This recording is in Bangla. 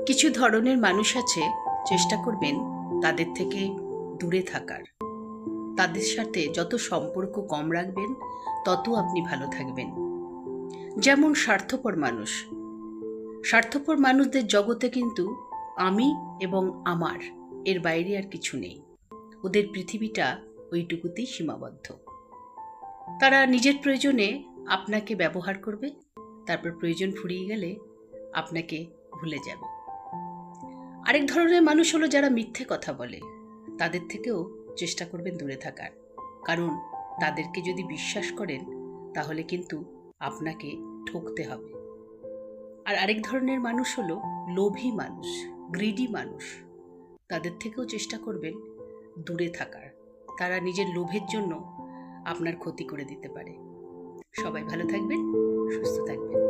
কিছু ধরনের মানুষ আছে, চেষ্টা করবেন তাদের থেকে দূরে থাকার। তাদের সাথে যত সম্পর্ক কম রাখবেন তত আপনি ভালো থাকবেন। যেমন স্বার্থপর মানুষ। স্বার্থপর মানুষদের জগতে কিন্তু আমি এবং আমার এর বাইরে আর কিছু নেই। ওদের পৃথিবীটা ওইটুকুতেই সীমাবদ্ধ। তারা নিজের প্রয়োজনে আপনাকে ব্যবহার করবে, তারপর প্রয়োজন ফুরিয়ে গেলে আপনাকে ভুলে যাবে। আরেক ধরনের মানুষ হলো যারা মিথ্যে কথা বলে। তাদের থেকেও চেষ্টা করবেন দূরে থাকার, কারণ তাদেরকে যদি বিশ্বাস করেন তাহলে কিন্তু আপনাকে ঠকতে হবে। আর আরেক ধরনের মানুষ হলো লোভী মানুষ, গ্রিডি মানুষ। তাদের থেকেও চেষ্টা করবেন দূরে থাকার। তারা নিজের লোভের জন্য আপনার ক্ষতি করে দিতে পারে। সবাই ভালো থাকবেন, সুস্থ থাকবেন।